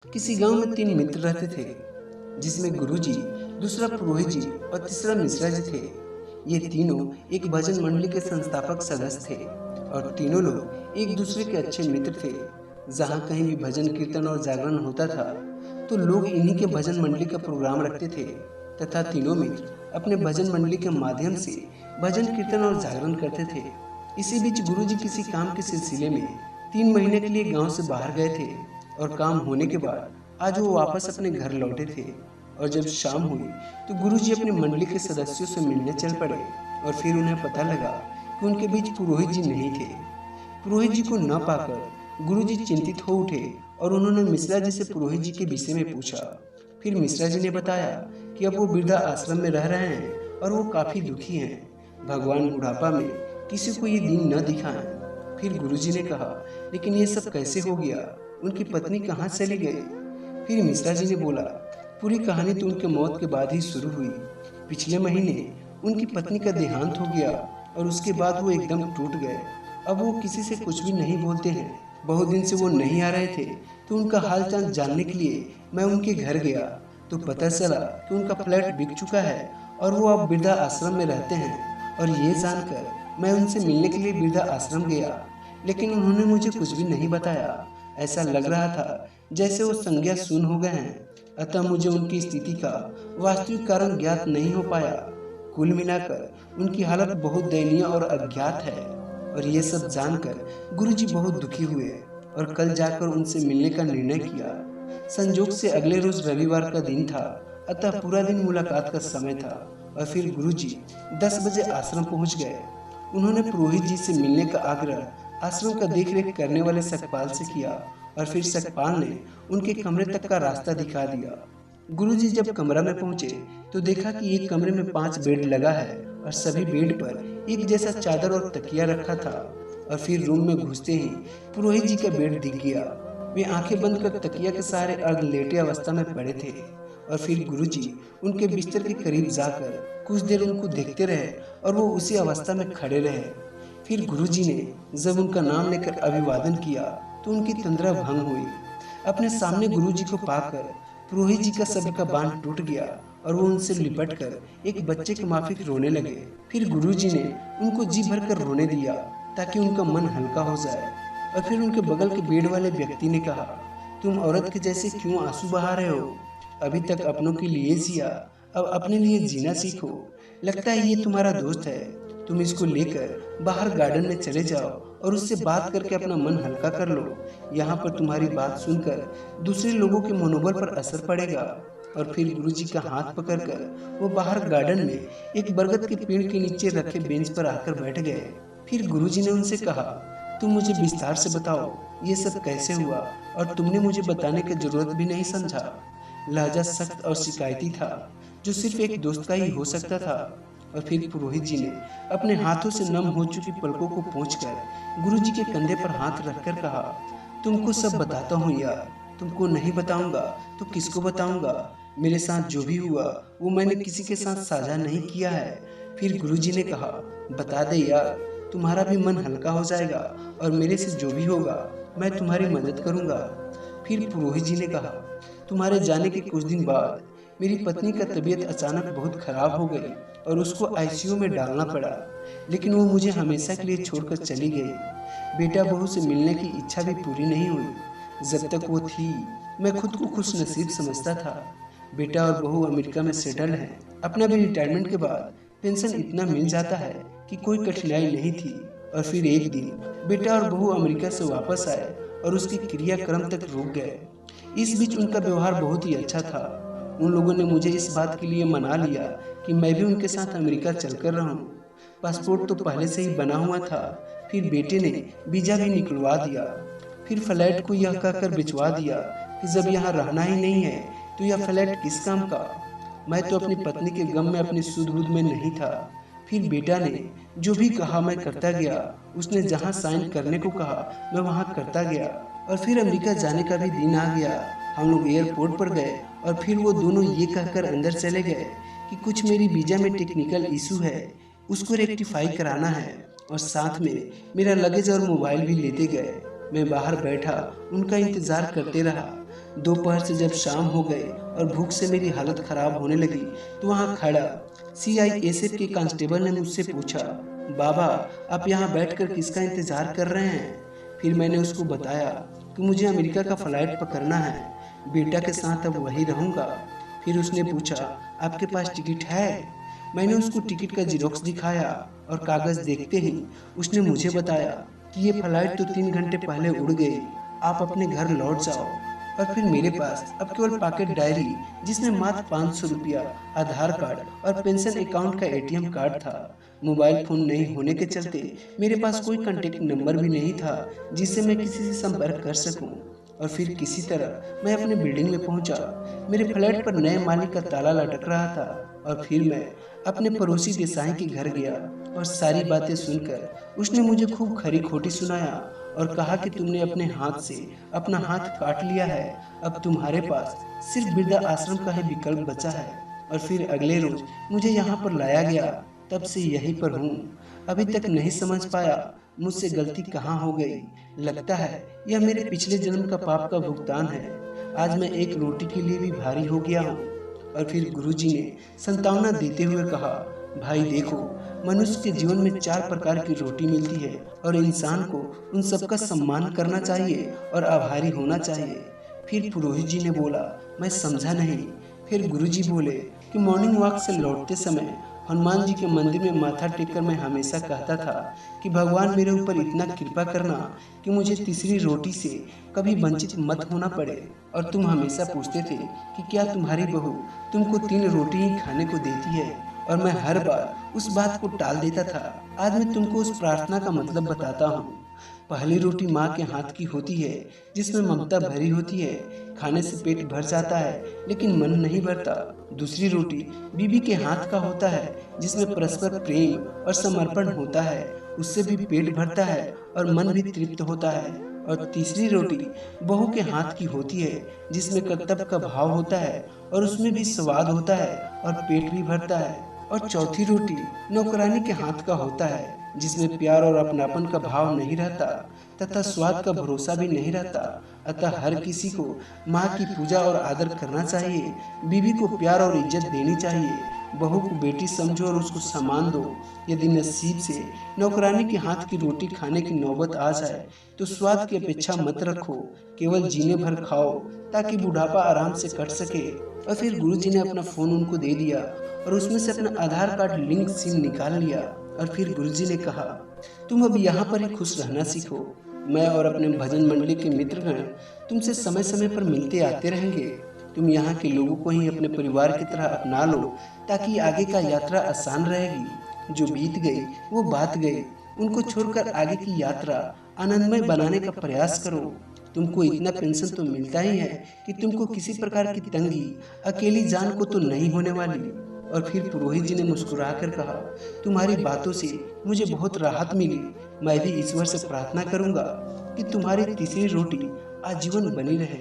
किसी गांव में तीन मित्र रहते थे, जिसमें गुरुजी, दूसरा पुरोहित जी और तीसरा मिश्रा जी थे। ये तीनों एक भजन मंडली के संस्थापक सदस्य थे और तीनों लोग एक दूसरे के अच्छे मित्र थे। जहाँ कहीं भी भजन कीर्तन और जागरण होता था, तो लोग इन्हीं के भजन मंडली का प्रोग्राम रखते थे तथा तीनों मित्र अपने भजन मंडली के माध्यम से भजन कीर्तन और जागरण करते थे। इसी बीच गुरुजी किसी काम के सिलसिले में 3 महीने के लिए गांव से बाहर गए थे और काम होने के बाद आज वो वापस अपने घर लौटे थे। और जब शाम हुई तो गुरुजी अपनी मंडली के सदस्यों से मिलने चल पड़े और फिर उन्हें पता लगा कि उनके बीच पुरोहित जी नहीं थे। पुरोहित जी को न पाकर गुरुजी चिंतित हो उठे और उन्होंने मिश्रा जी से पुरोहित जी के विषय में पूछा। फिर मिश्रा जी ने बताया कि अब वो वृद्धा आश्रम में रह रहे हैं और वो काफी दुखी हैं। भगवान बुढ़ापा में किसी को ये दिन न दिखाएं। फिर गुरुजी ने कहा, लेकिन ये सब कैसे हो गया? उनकी पत्नी कहाँ चली गई? फिर मिश्रा जी ने बोला, पूरी कहानी तो उनके मौत के बाद ही शुरू हुई। पिछले महीने उनकी पत्नी का देहांत हो गया और उसके बाद वो एकदम टूट गए। अब वो किसी से कुछ भी नहीं बोलते हैं। बहुत दिन से वो नहीं आ रहे थे, तो उनका हालचाल जानने के लिए मैं उनके घर गया तो पता चला कि उनका फ्लैट बिक चुका है और वो अब वृद्धा आश्रम में रहते हैं। और ये जानकर मैं उनसे मिलने के लिए वृद्धा आश्रम गया, लेकिन उन्होंने मुझे कुछ भी नहीं बताया। ऐसा लग रहा था जैसे वो संज्ञा शून्य हो गए हैं। अतः मुझे उनकी स्थिति का वास्तविक कारण ज्ञात नहीं हो पाया। कुल मिलाकर उनकी हालत बहुत दयनीय और अज्ञात है। और ये सब जानकर गुरुजी बहुत दुखी हुए और कल जाकर उनसे मिलने का निर्णय किया। संजोग से अगले रोज रविवार का दिन था, अतः पूरा दिन मुलाकात का समय था। और फिर गुरुजी 10 बजे आश्रम पहुंच गए। उन्होंने पुरोहित जी से मिलने का आग्रह आश्रम का देखरेख करने वाले सकपाल से किया और फिर सकपाल ने उनके कमरे तक का रास्ता दिखा दिया। गुरुजी जब कमरा में पहुंचे तो देखा कि एक कमरे में 5 बेड लगा है और सभी बेड पर एक जैसा चादर और तकिया रखा था। और फिर रूम में घुसते ही पुरोहित जी का बेड दिख गया। वे आंखें बंद कर तकिया के सहारे अर्ध लेटे अवस्था में पड़े थे। और फिर गुरुजी उनके बिस्तर के करीब जाकर कुछ देर उनको देखते रहे और वो उसी अवस्था में खड़े रहे। फिर गुरुजी ने जब उनका नाम लेकर अभिवादन किया तो उनकी तंद्रा भंग हुई। अपने सामने गुरुजी को पाकर पुरोहित जी का सब्र का बांध टूट गया और वो उनसे लिपटकर एक बच्चे के माफिक रोने लगे। फिर गुरुजी ने उनको जी भर कर रोने दिया ताकि उनका मन हल्का हो जाए। और फिर उनके बगल के बेड वाले व्यक्ति ने कहा, तुम औरत के जैसे क्यों आंसू बहा रहे हो? अभी तक अपनों के लिए जिया, अब अपने लिए जीना सीखो। लगता है ये तुम्हारा दोस्त है। तुम इसको लेकर बाहर गार्डन में चले जाओ और उससे बात करके अपना मन हल्का कर लो। यहाँ पर तुम्हारी बात सुनकर दूसरे लोगों के मनोबल पर असर पड़ेगा। और फिर गुरुजी का हाथ पकड़कर वो बाहर गार्डन में एक बरगद के पेड़ के नीचे रखे बेंच पर आकर बैठ गए। फिर गुरुजी ने उनसे कहा, तुम मुझे विस्तार से बताओ ये सब कैसे हुआ, और तुमने मुझे बताने की जरूरत भी नहीं समझा। लहजा सख्त और शिकायती था, जो सिर्फ एक दोस्त का ही हो सकता था। और फिर पुरोहित जी ने अपने हाथों से नम हो चुकी पलकों को पोंछकर गुरुजी के कंधे पर हाथ रखकर कहा, तुमको सब बताता हूँ यार। तुमको नहीं बताऊंगा तो किसको बताऊंगा? मेरे साथ जो भी हुआ वो मैंने किसी के साथ साझा नहीं किया है। फिर गुरुजी ने कहा, बता दे यार, तुम्हारा भी मन हल्का हो जाएगा और मेरे से जो भी होगा मैं तुम्हारी मदद करूंगा। फिर पुरोहित जी ने कहा, तुम्हारे जाने के कुछ दिन बाद मेरी पत्नी का तबीयत अचानक बहुत खराब हो गई और उसको आईसीयू में डालना पड़ा। लेकिन वो मुझे हमेशा के लिए छोड़कर चली गई। बेटा बहू से मिलने की इच्छा भी पूरी नहीं हुई। जब तक वो थी मैं खुद को खुश नसीब समझता था। बेटा और बहू अमेरिका में सेटल हैं। अपना भी रिटायरमेंट के बाद पेंशन इतना मिल जाता है कि कोई कठिनाई नहीं थी। और फिर एक दिन बेटा और बहू अमेरिका से वापस आए और उसके क्रियाक्रम तक रुक गए। इस बीच उनका व्यवहार बहुत ही अच्छा था। उन लोगों ने मुझे इस बात के लिए मना लिया कि मैं भी उनके साथ अमेरिका चलकर रहूं। पासपोर्ट तो पहले से ही बना हुआ था। फिर बेटे ने वीजा भी निकलवा दिया। फिर फ्लैट को यह कहकर बिचवा दिया कि जब यहाँ रहना ही नहीं है तो यह फ्लैट किस काम का। मैं तो अपनी पत्नी के गम में अपनी सुध-बुध में नहीं था। फिर बेटा ने जो भी कहा मैं करता गया। उसने जहाँ साइन करने को कहा मैं वहाँ करता गया। और फिर अमेरिका जाने का भी दिन आ गया। हम लोग एयरपोर्ट पर गए और फिर वो दोनों ये कहकर अंदर चले गए कि कुछ मेरी वीजा में टेक्निकल इशू है, उसको रेक्टिफाई कराना है। और साथ में मेरा लगेज और मोबाइल भी लेते गए। मैं बाहर बैठा उनका इंतजार करते रहा। दोपहर से जब शाम हो गए और भूख से मेरी हालत खराब होने लगी तो वहाँ खड़ा CISF के कांस्टेबल ने मुझसे पूछा, बाबा आप यहाँ बैठकर किसका इंतजार कर रहे हैं? फिर मैंने उसको बताया कि मुझे अमेरिका का फ्लाइट पकड़ना है, बेटा के साथ अब वहीं रहूँगा। फिर उसने पूछा, आपके पास टिकट है? मैंने उसको टिकट का जेरॉक्स दिखाया और कागज देखते ही उसने मुझे बताया कि ये फ्लाइट तो 3 घंटे पहले उड़ गई, आप अपने घर लौट जाओ। और फिर मेरे पास अब केवल पॉकेट डायरी जिसमें मात्र 500 रुपया, आधार कार्ड और पेंशन अकाउंट का ATM कार्ड था। मोबाइल फोन नहीं होने के चलते मेरे पास कोई कांटेक्ट नंबर भी नहीं था जिससे मैं किसी से संपर्क कर सकूं। और फिर किसी तरह मैं अपने बिल्डिंग में पहुंचा। मेरे फ्लैट पर नए मालिक का ताला लटक रहा था और फिर मैं अपने पड़ोसी देसाई के घर गया और सारी बातें सुनकर उसने मुझे खूब खरी खोटी सुनाया और कहा कि तुमने अपने हाथ से अपना हाथ काट लिया है, अब तुम्हारे पास सिर्फ वृद्धा आश्रम का ही विकल्प बचा है। और फिर अगले रोज मुझे यहाँ पर लाया गया, तब से यहीं पर हूँ। अभी तक नहीं समझ पाया मुझसे गलती कहाँ हो गई। लगता है यह मेरे पिछले जन्म का पाप का भुगतान है। आज मैं एक रोटी के लिए भी भारी हो गया हूँ। और फिर गुरुजी ने सांत्वना देते हुए कहा, भाई देखो, मनुष्य के जीवन में 4 प्रकार की रोटी मिलती है और इंसान को उन सबका सम्मान करना चाहिए और आभारी होना चाहिए। फिर पुरोहित जी ने बोला, मैं समझा नहीं। फिर गुरुजी बोले कि मॉर्निंग वॉक से लौटते समय हनुमान जी के मंदिर में माथा टेककर मैं हमेशा कहता था कि भगवान मेरे ऊपर इतना कृपा करना कि मुझे तीसरी रोटी से कभी वंचित मत होना पड़े। और तुम हमेशा पूछते थे कि क्या तुम्हारी बहू तुमको 3 रोटी ही खाने को देती है, और मैं हर बार उस बात को टाल देता था। आज मैं तुमको उस प्रार्थना का मतलब बताता हूँ। पहली रोटी माँ के हाथ की होती है जिसमें ममता भरी होती है, खाने से पेट भर जाता है लेकिन मन नहीं भरता। दूसरी रोटी बीबी के हाथ का होता है जिसमें परस्पर प्रेम और समर्पण होता है, उससे भी पेट भरता है और मन भी तृप्त होता है। और तीसरी रोटी बहू के हाथ की होती है जिसमें कर्तव्य का भाव होता है और उसमें भी स्वाद होता है और पेट भी भरता है। और चौथी रोटी नौकरानी के हाथ का होता है जिसमें प्यार और अपनापन का भाव नहीं रहता तथा स्वाद का भरोसा भी नहीं रहता। अतः हर किसी को माँ की पूजा और आदर करना चाहिए, बीवी को प्यार और इज्जत देनी चाहिए, बहू को बेटी समझो और उसको सम्मान दो। यदि नसीब से नौकरानी के हाथ की रोटी खाने की नौबत आ जाए तो स्वाद की अपेक्षा मत रखो, केवल जीने भर खाओ ताकि बुढ़ापा आराम से कट सके। और फिर गुरुजी ने अपना फोन उनको दे दिया और उसमें से अपना आधार कार्ड लिंक सिम निकाल लिया। और फिर गुरुजी ने कहा, तुम अब यहाँ पर ही खुश रहना सीखो। मैं और अपने भजन मंडली के मित्रगण तुमसे समय समय पर मिलते आते रहेंगे। तुम यहाँ के लोगों को ही अपने परिवार की तरह अपना लो ताकि आगे का यात्रा आसान रहेगी। जो बीत गई वो बात गई, उनको छोड़कर आगे की यात्रा आनंदमय बनाने का प्रयास करो। तुमको इतना पेंशन तो मिलता ही है कि तुमको किसी प्रकार की तंगी अकेली जान को तो नहीं होने वाली। और फिर पुरोहित जी ने मुस्कुराकर कहा, तुम्हारी बातों से मुझे बहुत राहत मिली। मैं भी ईश्वर से प्रार्थना करूंगा कि तुम्हारी तीसरी रोटी आजीवन बनी रहे।